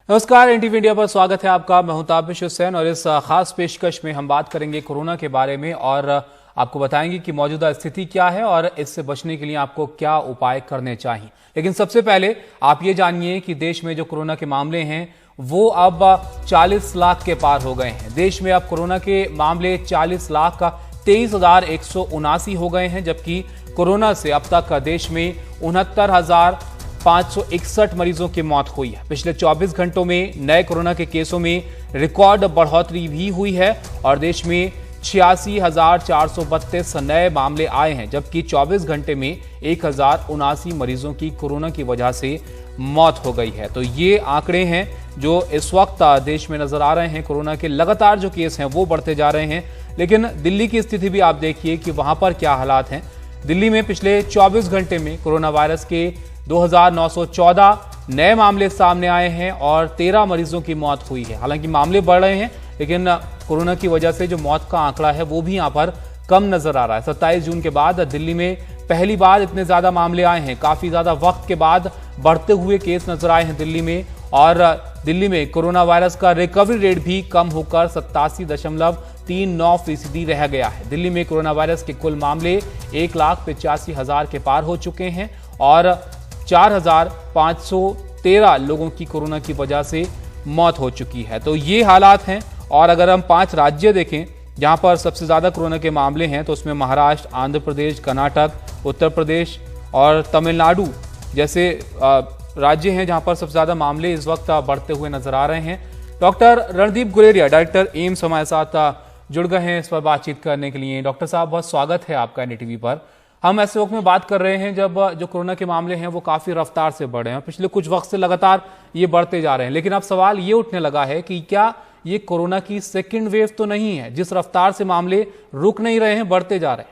नमस्कार, NTV India पर स्वागत है आपका। मैं हूं ताबिश हुसैन और इस खास पेशकश में हम बात करेंगे कोरोना के बारे में और आपको बताएंगे कि मौजूदा स्थिति क्या है और इससे बचने के लिए आपको क्या उपाय करने चाहिए। लेकिन सबसे पहले आप ये जानिए कि देश में जो कोरोना के मामले हैं वो अब 40 लाख के पार हो गए हैं। देश में अब कोरोना के मामले 40 लाख का 23,179 हो गए हैं, जबकि कोरोना से अब तक देश में 69,561 मरीजों की मौत हुई है। पिछले 24 घंटों में नए कोरोना के केसों में रिकॉर्ड बढ़ोतरी भी हुई है और देश में 86,432 नए मामले आए हैं, जबकि 24 घंटे में 1,079 मरीजों की कोरोना की वजह से मौत हो गई है। तो ये आंकड़े हैं जो इस वक्त देश में नजर आ रहे हैं। कोरोना के लगातार जो केस हैं वो बढ़ते जा रहे हैं, लेकिन दिल्ली की स्थिति भी आप देखिए कि वहां पर क्या हालात हैं। दिल्ली में पिछले 24 घंटे में कोरोना वायरस के 2,914 नए मामले सामने आए हैं और 13 मरीजों की मौत हुई है। हालांकि मामले बढ़ रहे हैं, लेकिन कोरोना की वजह से जो मौत का आंकड़ा है वो भी यहां पर कम नजर आ रहा है। 27 जून के बाद दिल्ली में पहली बार इतने ज्यादा मामले आए हैं। काफी ज्यादा वक्त के बाद बढ़ते हुए केस नजर आए हैं दिल्ली में, और दिल्ली में कोरोना वायरस का रिकवरी रेट भी कम होकर 87.39% रह गया है। दिल्ली में कोरोना वायरस के कुल मामले 1,85,000 के पार हो चुके हैं और 4,513 लोगों की कोरोना की वजह से मौत हो चुकी है। तो ये हालात हैं। और अगर हम 5 राज्य देखें जहां पर सबसे ज्यादा कोरोना के मामले हैं, तो उसमें महाराष्ट्र, आंध्र प्रदेश, कर्नाटक, उत्तर प्रदेश और तमिलनाडु जैसे राज्य हैं जहां पर सबसे ज्यादा मामले इस वक्त बढ़ते हुए नजर आ रहे हैं। Doctor Randeep Guleria, director AIIMS, हमारे साथ जुड़ गए हैं इस पर बातचीत करने के लिए। डॉक्टर साहब, बहुत स्वागत है आपका एनटीवी पर। हम ऐसे वक्त में बात कर रहे हैं जब जो कोरोना के मामले हैं वो काफी रफ्तार से बढ़े हैं। पिछले कुछ वक्त से लगातार ये बढ़ते जा रहे हैं, लेकिन अब सवाल ये उठने लगा है कि क्या ये कोरोना की सेकंड वेव तो नहीं है? जिस रफ्तार से मामले रुक नहीं रहे हैं, बढ़ते जा रहे हैं।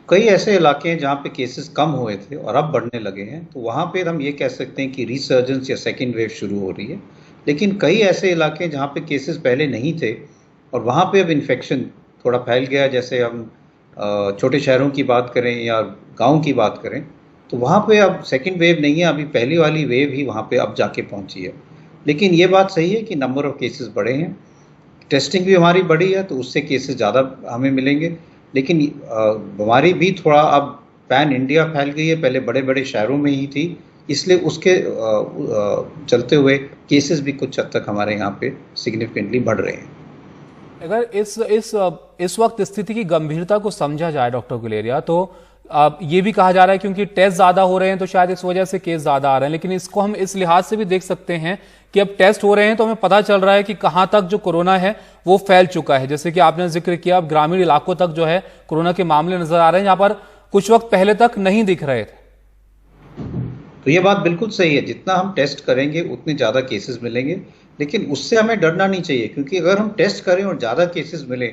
कई ऐसे इलाके हैं जहाँ पे केसेस कम हुए थे और अब बढ़ने लगे हैं, तो वहाँ पे हम ये कह सकते हैं कि रिसर्जेंस या सेकेंड वेव शुरू हो रही है। लेकिन कई ऐसे इलाके हैं जहाँ पे केसेस पहले नहीं थे और वहाँ पे अब इन्फेक्शन थोड़ा फैल गया। जैसे हम छोटे शहरों की बात करें या गांव की बात करें, तो वहाँ पे अब सेकेंड वेव नहीं है, अभी पहली वाली वेव ही वहाँ पे अब जाके पहुँची है। लेकिन ये बात सही है कि नंबर ऑफ केसेस बढ़े हैं, टेस्टिंग भी हमारी बढ़ी है, तो उससे केसेस ज़्यादा हमें मिलेंगे। लेकिन बीमारी भी थोड़ा अब पैन इंडिया फैल गई है, पहले बड़े बड़े शहरों में ही थी, इसलिए उसके चलते हुए केसेस भी कुछ हद तक हमारे यहाँ पे सिग्निफिकेंटली बढ़ रहे हैं। अगर इस वक्त स्थिति की गंभीरता को समझा जाए डॉक्टर गुलेरिया, तो ये भी कहा जा रहा है क्योंकि टेस्ट ज्यादा हो रहे हैं तो शायद इस वजह से केस ज्यादा आ रहे हैं। लेकिन इसको हम इस लिहाज से भी देख सकते हैं कि अब टेस्ट हो रहे हैं तो हमें पता चल रहा है कि कहां तक जो कोरोना है वो फैल चुका है। जैसे कि आपने जिक्र किया, अब ग्रामीण इलाकों तक जो है कोरोना के मामले नजर आ रहे हैं, जहां पर कुछ वक्त पहले तक नहीं दिख रहे थे। तो ये बात बिल्कुल सही है, जितना हम टेस्ट करेंगे उतने ज़्यादा केसेस मिलेंगे। लेकिन उससे हमें डरना नहीं चाहिए, क्योंकि अगर हम टेस्ट करें और ज़्यादा केसेस मिले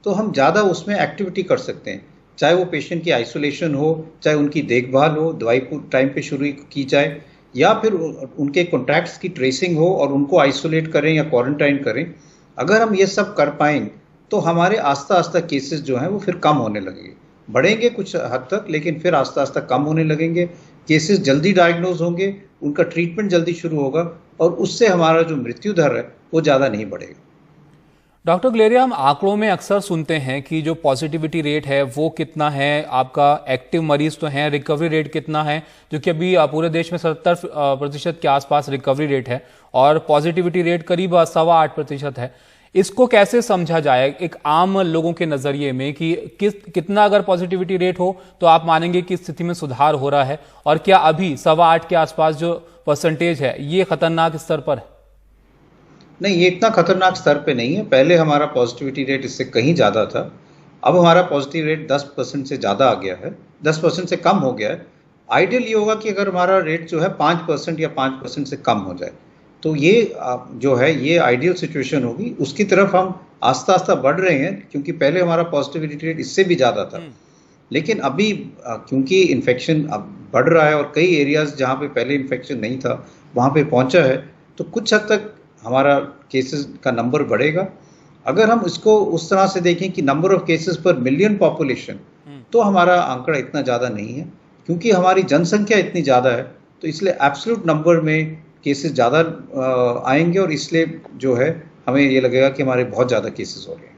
तो हम ज़्यादा उसमें एक्टिविटी कर सकते हैं। चाहे वो पेशेंट की आइसोलेशन हो, चाहे उनकी देखभाल हो, दवाई टाइम पे शुरू की जाए, या फिर उनके कॉन्टैक्ट्स की ट्रेसिंग हो और उनको आइसोलेट करें या क्वारंटाइन करें। अगर हम ये सब कर पाएंगे तो हमारे आस्ता आस्ता केसेस जो हैं वो फिर कम होने लगेंगे। बढ़ेंगे कुछ हद तक, लेकिन फिर आस्ता आस्ता कम होने लगेंगे। केसेस जल्दी डायग्नोज होंगे, उनका ट्रीटमेंट जल्दी शुरू होगा और उससे हमारा जो मृत्यु दर है वो ज़्यादा नहीं बढ़ेगा। डॉक्टर गुलेरिया, हम आंकड़ों में अक्सर सुनते हैं कि जो पॉजिटिविटी रेट है वो कितना है, आपका एक्टिव मरीज तो है, रिकवरी रेट कितना है, जो कि अभी पूरे देश में 70% के आसपास रिकवरी रेट है और पॉजिटिविटी रेट करीब 8.25% है। इसको कैसे समझा जाए एक आम लोगों के नजरिए में कि कितना अगर पॉजिटिविटी रेट हो तो आप मानेंगे कि स्थिति में सुधार हो रहा है, और क्या अभी 8.25 के आसपास जो परसेंटेज है ये खतरनाक स्तर पर है? नहीं, ये इतना खतरनाक स्तर पे नहीं है। पहले हमारा पॉजिटिविटी रेट इससे कहीं ज़्यादा था, अब हमारा पॉजिटिव रेट 10% से ज़्यादा आ गया है, 10% से कम हो गया है। आइडियल ये होगा कि अगर हमारा रेट जो है 5% या 5% से कम हो जाए, तो ये जो है ये आइडियल सिचुएशन होगी। उसकी तरफ हम आस्ता आस्ता बढ़ रहे हैं, क्योंकि पहले हमारा पॉजिटिविटी रेट इससे भी ज़्यादा था। लेकिन अभी क्योंकि इन्फेक्शन अब बढ़ रहा है और कई एरियाज जहाँ पे पहले इन्फेक्शन नहीं था वहाँ पे पहुँचा है, तो कुछ हद तक हमारा केसेस का नंबर बढ़ेगा। अगर हम इसको उस तरह से देखें कि नंबर ऑफ केसेस पर मिलियन पॉपुलेशन, तो हमारा आंकड़ा इतना ज़्यादा नहीं है, क्योंकि हमारी जनसंख्या इतनी ज़्यादा है, तो इसलिए एब्सोल्यूट नंबर में केसेस ज़्यादा आएंगे और इसलिए जो है हमें ये लगेगा कि हमारे बहुत ज़्यादा केसेस हो रहे हैं।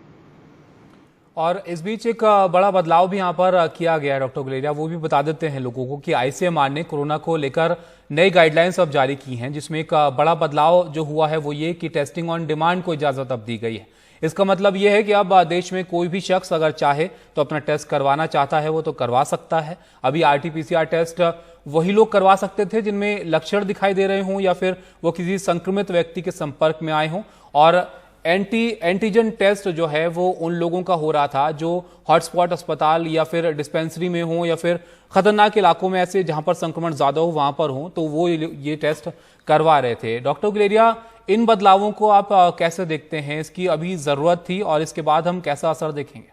और इस बीच एक बड़ा बदलाव भी यहाँ पर किया गया है डॉक्टर गुलेरिया, वो भी बता देते हैं लोगों को कि आईसीएमआर ने कोरोना को लेकर नई गाइडलाइंस अब जारी की हैं, जिसमें एक बड़ा बदलाव जो हुआ है वो ये कि टेस्टिंग ऑन डिमांड को इजाजत अब दी गई है। इसका मतलब ये है कि अब देश में कोई भी शख्स अगर चाहे तो अपना टेस्ट करवाना चाहता है वो तो करवा सकता है। अभी आरटीपीसीआर टेस्ट वही लोग करवा सकते थे जिनमें लक्षण दिखाई दे रहे हों या फिर वो किसी संक्रमित व्यक्ति के संपर्क में आए हों, और एंटीजन टेस्ट जो है वो उन लोगों का हो रहा था जो हॉटस्पॉट अस्पताल या फिर डिस्पेंसरी में हो या फिर खतरनाक इलाकों में ऐसे जहां पर संक्रमण ज्यादा हो वहां पर हो, तो वो ये टेस्ट करवा रहे थे। डॉक्टर गुलेरिया, इन बदलावों को आप कैसे देखते हैं? इसकी अभी जरूरत थी और इसके बाद हम कैसा असर देखेंगे?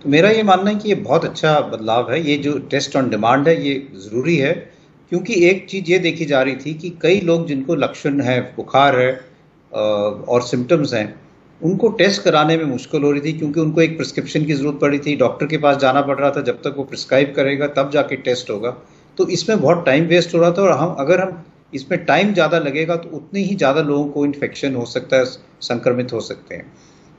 तो मेरा ये मानना है कि ये बहुत अच्छा बदलाव है। ये जो टेस्ट ऑन डिमांड है ये ज़रूरी है, क्योंकि एक चीज़ ये देखी जा रही थी कि कई लोग जिनको लक्षण है, बुखार है और सिम्टम्स हैं, उनको टेस्ट कराने में मुश्किल हो रही थी, क्योंकि उनको एक प्रिस्क्रिप्शन की ज़रूरत पड़ी थी, डॉक्टर के पास जाना पड़ रहा था, जब तक वो प्रिस्क्राइब करेगा तब जाके टेस्ट होगा। तो इसमें बहुत टाइम वेस्ट हो रहा था, और अगर हम इसमें टाइम ज़्यादा लगेगा तो उतने ही ज़्यादा लोगों को इन्फेक्शन हो सकता है, संक्रमित हो सकते हैं।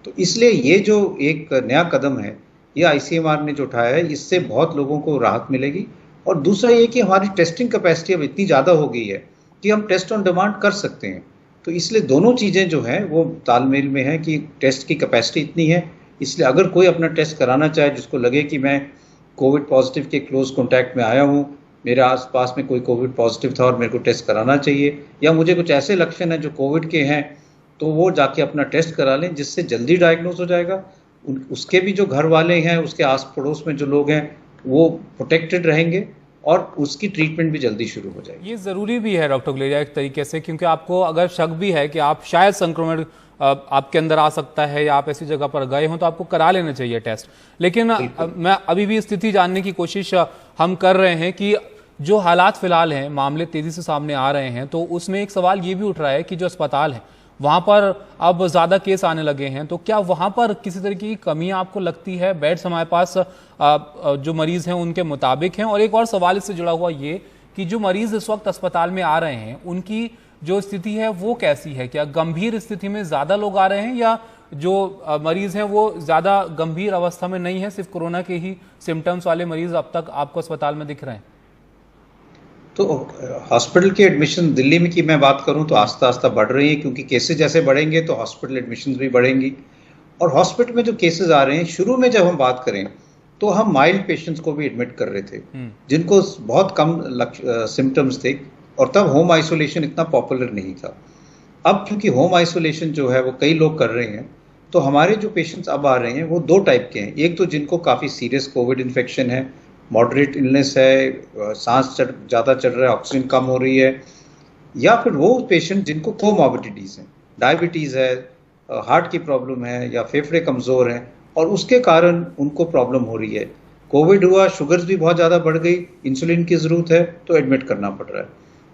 तो इसलिए ये जो एक नया कदम है ये आईसीएमआर ने जो उठाया है, इससे बहुत लोगों को राहत मिलेगी। और दूसरा ये कि हमारी टेस्टिंग कैपेसिटी अब इतनी ज़्यादा हो गई है कि हम टेस्ट ऑन डिमांड कर सकते हैं। तो इसलिए दोनों चीज़ें जो हैं वो तालमेल में हैं कि टेस्ट की कैपेसिटी इतनी है, इसलिए अगर कोई अपना टेस्ट कराना चाहे, जिसको लगे कि मैं कोविड पॉजिटिव के क्लोज कॉन्टैक्ट में आया हूँ, मेरे आसपास में कोई कोविड पॉजिटिव था और मेरे को टेस्ट कराना चाहिए, या मुझे कुछ ऐसे लक्षण हैं जो कोविड के हैं, तो वो जाके अपना टेस्ट करा लें, जिससे जल्दी डायग्नोज हो जाएगा। उसके भी जो घर वाले हैं, उसके आस पड़ोस में जो लोग हैं, वो प्रोटेक्टेड रहेंगे और उसकी ट्रीटमेंट भी जल्दी शुरू हो जाएगी। ये जरूरी भी है डॉक्टर गुलेरिया एक तरीके से, क्योंकि आपको अगर शक भी है कि आप शायद संक्रमण आपके अंदर आ सकता है या आप ऐसी जगह पर गए हो, तो आपको करा लेना चाहिए टेस्ट। लेकिन मैं अभी भी स्थिति जानने की कोशिश हम कर रहे हैं कि जो हालात फिलहाल हैं, मामले तेजी से सामने आ रहे हैं, तो उसमें एक सवाल ये भी उठ रहा है कि जो अस्पताल है वहां पर अब ज्यादा केस आने लगे हैं, तो क्या वहां पर किसी तरीके की कमी आपको लगती है? बेड्स हमारे पास जो मरीज हैं उनके मुताबिक हैं। और एक और सवाल इससे जुड़ा हुआ ये कि जो मरीज इस वक्त अस्पताल में आ रहे हैं उनकी जो स्थिति है वो कैसी है? क्या गंभीर स्थिति में ज्यादा लोग आ रहे हैं, या जो मरीज हैं वो ज्यादा गंभीर अवस्था में नहीं है, सिर्फ कोरोना के ही सिम्टम्स वाले मरीज अब तक आपको अस्पताल में दिख रहे हैं? तो हॉस्पिटल के एडमिशन दिल्ली में की मैं बात करूं तो आस्ता आस्ता बढ़ रही है, क्योंकि केसेस जैसे बढ़ेंगे तो हॉस्पिटल एडमिशन भी बढ़ेंगी। और हॉस्पिटल में जो केसेस आ रहे हैं, शुरू में जब हम बात करें तो हम माइल्ड पेशेंट्स को भी एडमिट कर रहे थे, जिनको बहुत कम सिम्टम्स थे, और तब होम आइसोलेशन इतना पॉपुलर नहीं था। अब क्योंकि होम आइसोलेशन जो है वो कई लोग कर रहे हैं, तो हमारे जो पेशेंट्स अब आ रहे हैं वो दो टाइप के हैं। एक तो जिनको काफ़ी सीरियस कोविड इन्फेक्शन है, मॉडरेट इलनेस है, सांस ज़्यादा चढ़ रहा है, ऑक्सीजन कम हो रही है, या फिर वो पेशेंट जिनको कोमॉर्बिडिटीज़ हैं, डायबिटीज़ है, हार्ट की प्रॉब्लम है, या फेफड़े कमज़ोर हैं और उसके कारण उनको प्रॉब्लम हो रही है। कोविड हुआ, शुगर्स भी बहुत ज़्यादा बढ़ गई, इंसुलिन की ज़रूरत है तो एडमिट करना पड़ रहा है,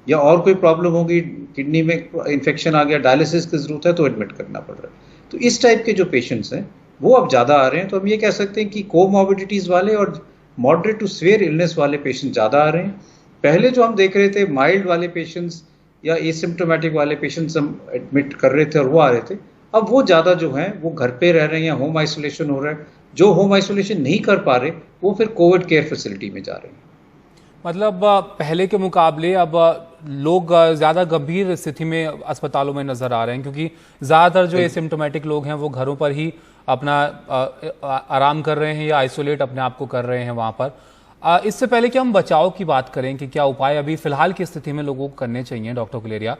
या और कोई प्रॉब्लम होगी, किडनी में इन्फेक्शन आ गया, डायलिसिस की ज़रूरत है तो एडमिट करना पड़ रहा है। तो इस टाइप के जो पेशेंट्स हैं वो अब ज़्यादा आ रहे हैं। तो हम ये कह सकते हैं कि कोमॉर्बिडिटीज़ वाले और मॉडरेट टू सीवियर इलनेस वाले पेशेंट ज़्यादा आ रहे हैं। पहले जो हम देख रहे थे माइल्ड वाले पेशेंट्स या एसिम्प्टोमेटिक वाले पेशेंट्स हम एडमिट कर रहे थे और वो आ रहे थे, अब वो ज़्यादा जो हैं वो घर पे रह रहे हैं या होम आइसोलेशन हो रहा है। जो होम आइसोलेशन नहीं कर पा रहे वो फिर कोविड केयर फैसिलिटी में जा रहे हैं। मतलब पहले के मुकाबले अब लोग ज़्यादा गंभीर स्थिति में अस्पतालों में नजर आ रहे हैं, क्योंकि ज़्यादातर जो एसिम्प्टोमेटिक लोग हैं वो घरों पर ही अपना आराम कर रहे हैं या आइसोलेट अपने आप को कर रहे हैं वहाँ पर। इससे पहले कि हम बचाव की बात करें कि क्या उपाय अभी फिलहाल की स्थिति में लोगों को करने चाहिए, डॉक्टर गुलेरिया,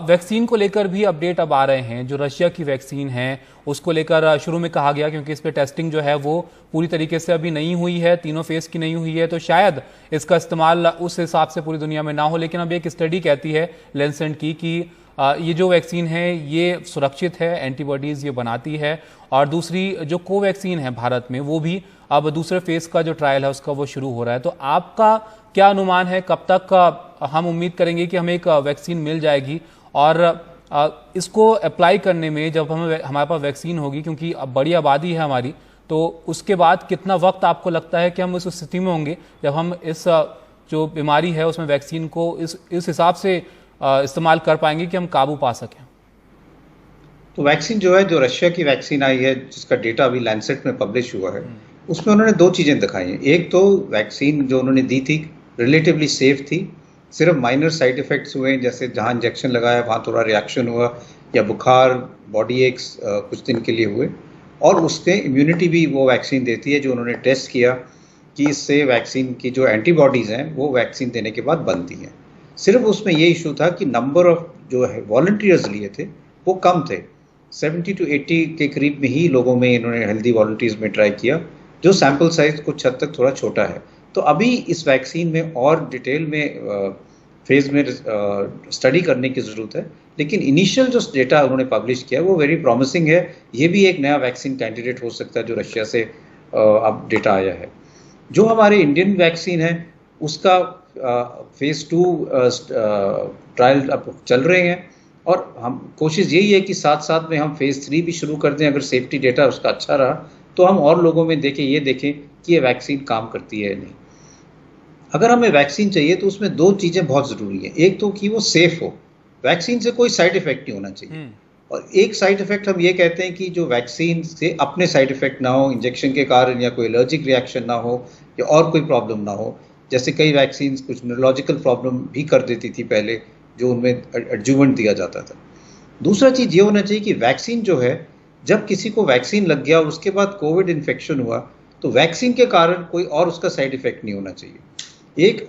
वैक्सीन को लेकर भी अपडेट अब आ रहे हैं। जो रशिया की वैक्सीन है उसको लेकर शुरू में कहा गया, क्योंकि इस पर टेस्टिंग जो है वो पूरी तरीके से अभी नहीं हुई है, तीनों फेज की नहीं हुई है, तो शायद इसका इस्तेमाल उस हिसाब से पूरी दुनिया में ना हो। लेकिन अब एक स्टडी कहती है लेंसेट की कि ये जो वैक्सीन है ये सुरक्षित है, एंटीबॉडीज ये बनाती है। और दूसरी जो कोवैक्सीन है भारत में, वो भी अब दूसरे फेज का जो ट्रायल है उसका वो शुरू हो रहा है। तो आपका क्या अनुमान है, कब तक हम उम्मीद करेंगे कि हमें एक वैक्सीन मिल जाएगी? और इसको अप्लाई करने में जब हमारे पास वैक्सीन होगी, क्योंकि अब बड़ी आबादी है हमारी, तो उसके बाद कितना वक्त आपको लगता है कि हम इस स्थिति में होंगे जब हम इस जो बीमारी है उसमें वैक्सीन को इस हिसाब से इस्तेमाल कर पाएंगे कि हम काबू पा सकें? तो वैक्सीन जो है, जो रशिया की वैक्सीन आई है, जिसका डेटा अभी लैंसेट में पब्लिश हुआ है, उसमें उन्होंने दो चीज़ें दिखाई हैं। एक तो वैक्सीन जो उन्होंने दी थी रिलेटिवली सेफ थी, सिर्फ माइनर साइड इफ़ेक्ट्स हुए, जैसे जहाँ इंजेक्शन लगाया वहाँ थोड़ा रिएक्शन हुआ या बुखार, बॉडी एक्स कुछ दिन के लिए हुए, और उसके इम्यूनिटी भी वो वैक्सीन देती है जो उन्होंने टेस्ट किया कि इससे वैक्सीन की जो एंटीबॉडीज़ हैं वो वैक्सीन देने के बाद बनती हैं। सिर्फ उसमें ये इशू था कि नंबर ऑफ जो है वॉलंटियर्स लिए थे वो कम थे, 70 to 80 के करीब में ही लोगों में इन्होंने हेल्दी वॉलंटियर्स में ट्राई किया, जो सैंपल साइज कुछ हद तक थोड़ा छोटा है। तो अभी इस वैक्सीन में और डिटेल में फेज में स्टडी करने की ज़रूरत है, लेकिन इनिशियल जो डेटा उन्होंने पब्लिश किया वो वेरी प्रॉमिसिंग है। ये भी एक नया वैक्सीन कैंडिडेट हो सकता है जो रशिया से अब डेटा आया है। जो हमारे इंडियन वैक्सीन है उसका फेज़ 2 ट्रायल अब चल रहे हैं, और हम कोशिश यही है कि साथ साथ में हम फेज़ 3 भी शुरू कर दें। अगर सेफ्टी डेटा उसका अच्छा रहा तो हम और लोगों में ये देखें कि ये वैक्सीन काम करती है या नहीं। अगर हमें वैक्सीन चाहिए तो उसमें दो चीज़ें बहुत ज़रूरी हैं। एक तो कि वो सेफ हो, वैक्सीन से कोई साइड इफ़ेक्ट नहीं होना चाहिए, और एक साइड इफ़ेक्ट हम ये कहते हैं कि जो वैक्सीन से अपने साइड इफ़ेक्ट ना हो, इंजेक्शन के कारण या कोई एलर्जिक रिएक्शन ना हो या और कोई प्रॉब्लम ना हो। जैसे कई वैक्सीन कुछ न्यूरोलॉजिकल प्रॉब्लम भी कर देती थी पहले, जो उनमें एडजुवेंट दिया जाता था। दूसरा चीज़ ये होना चाहिए कि वैक्सीन जो है, जब किसी को वैक्सीन लग गया और उसके बाद कोविड इन्फेक्शन हुआ तो वैक्सीन के कारण कोई और उसका साइड इफ़ेक्ट नहीं होना चाहिए। एक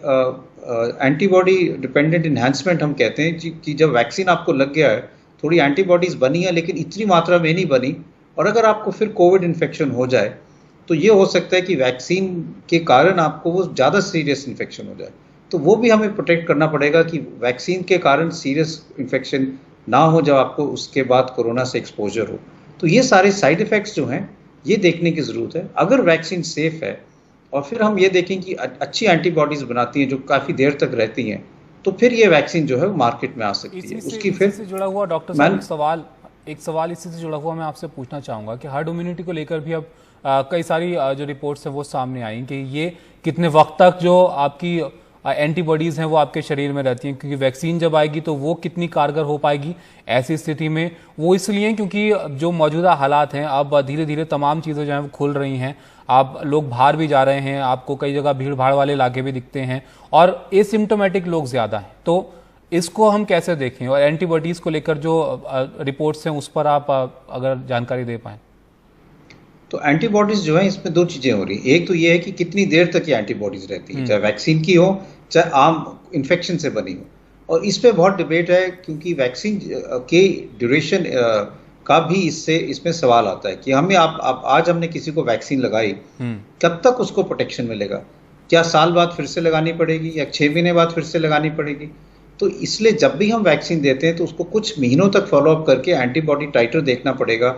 एंटीबॉडी डिपेंडेंट इन्हांसमेंट हम कहते हैं कि जब वैक्सीन आपको लग गया है, थोड़ी एंटीबॉडीज़ बनी है लेकिन इतनी मात्रा में नहीं बनी, और अगर आपको फिर कोविड इन्फेक्शन हो जाए तो ये हो सकता है कि वैक्सीन के कारण आपको वो ज़्यादा सीरियस इन्फेक्शन हो जाए। तो वो भी हमें प्रोटेक्ट करना पड़ेगा कि वैक्सीन के कारण सीरियस इन्फेक्शन ना हो जब आपको उसके बाद कोरोना से एक्सपोजर हो। तो ये सारे साइड इफ़ेक्ट्स जो हैं ये देखने की ज़रूरत है। अगर वैक्सीन सेफ़ है और फिर हम ये देखें कि अच्छी एंटीबॉडीज़ बनाती हैं जो काफ़ी देर तक रहती हैं, तो फिर ये वैक्सीन जो है वो मार्केट में आ सकती है। उसकी फिर से जुड़ा हुआ डॉक्टर साहब एक सवाल इसी से जुड़ा हुआ मैं आपसे पूछना चाहूँगा कि हर्ड इम्यूनिटी को लेकर भी अब कई सारी जो रिपोर्ट्स हैं वो सामने आई कि ये कितने वक्त तक जो आपकी एंटीबॉडीज़ हैं वो आपके शरीर में रहती हैं, क्योंकि वैक्सीन जब आएगी तो वो कितनी कारगर हो पाएगी ऐसी स्थिति में, वो इसलिए क्योंकि जो मौजूदा हालात हैं अब धीरे धीरे तमाम चीज़ें जो हैं वो खुल रही हैं। आप लोग बाहर भी जा रहे हैं, आपको कई जगह भीड़ भाड़ वाले इलाके भी दिखते हैं और एसिम्टोमेटिक लोग ज़्यादा हैं। तो इसको हम कैसे देखें, और एंटीबॉडीज़ को लेकर जो रिपोर्ट्स हैं उस पर आप अगर जानकारी दे पाएँ। तो एंटीबॉडीज़ जो है इसमें दो चीज़ें हो रही हैं। एक तो ये है कि कितनी देर तक ये एंटीबॉडीज़ रहती है, चाहे वैक्सीन की हो चाहे आम इन्फेक्शन से बनी हो, और इस पे बहुत डिबेट है क्योंकि वैक्सीन के ड्यूरेशन का भी इसमें सवाल आता है कि हमें आज हमने किसी को वैक्सीन लगाई, कब तक उसको प्रोटेक्शन मिलेगा? क्या साल बाद फिर से लगानी पड़ेगी या 6 महीने बाद फिर से लगानी पड़ेगी? तो इसलिए जब भी हम वैक्सीन देते हैं तो उसको कुछ महीनों तक फॉलोअप करके एंटीबॉडी टाइटर देखना पड़ेगा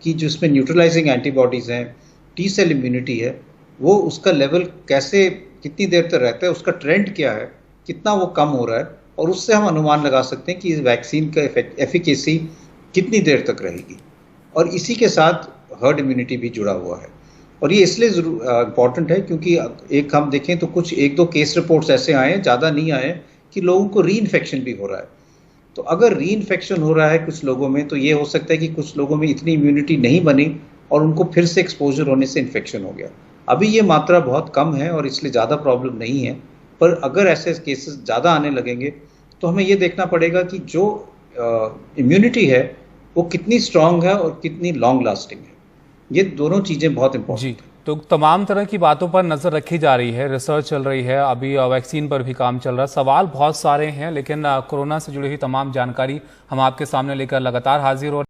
कि जिसमें न्यूट्रलाइजिंग एंटीबॉडीज़ हैं, टी सेल इम्यूनिटी है, वो उसका लेवल कैसे कितनी देर तक रहता है, उसका ट्रेंड क्या है, कितना वो कम हो रहा है, और उससे हम अनुमान लगा सकते हैं कि इस वैक्सीन का एफिकेसी कितनी देर तक रहेगी। और इसी के साथ हर्ड इम्यूनिटी भी जुड़ा हुआ है, और ये इसलिए इम्पॉर्टेंट है क्योंकि एक हम देखें तो कुछ 1-2 केस रिपोर्ट्स ऐसे आए हैं, ज़्यादा नहीं आए, कि लोगों को री इन्फेक्शन भी हो रहा है। तो अगर री इन्फेक्शन हो रहा है कुछ लोगों में, तो ये हो सकता है कि कुछ लोगों में इतनी इम्यूनिटी नहीं बनी और उनको फिर से एक्सपोजर होने से इन्फेक्शन हो गया। अभी ये मात्रा बहुत कम है और इसलिए ज़्यादा प्रॉब्लम नहीं है, पर अगर ऐसे केसेस ज़्यादा आने लगेंगे तो हमें ये देखना पड़ेगा कि जो इम्यूनिटी है वो कितनी स्ट्रांग है और कितनी लॉन्ग लास्टिंग है। ये दोनों चीज़ें बहुत इंपॉर्टेंट हैं। तो तमाम तरह की बातों पर नज़र रखी जा रही है, रिसर्च चल रही है, अभी वैक्सीन पर भी काम चल रहा है, सवाल बहुत सारे हैं, लेकिन कोरोना से जुड़ी हुई तमाम जानकारी हम आपके सामने लेकर लगातार हाजिर हो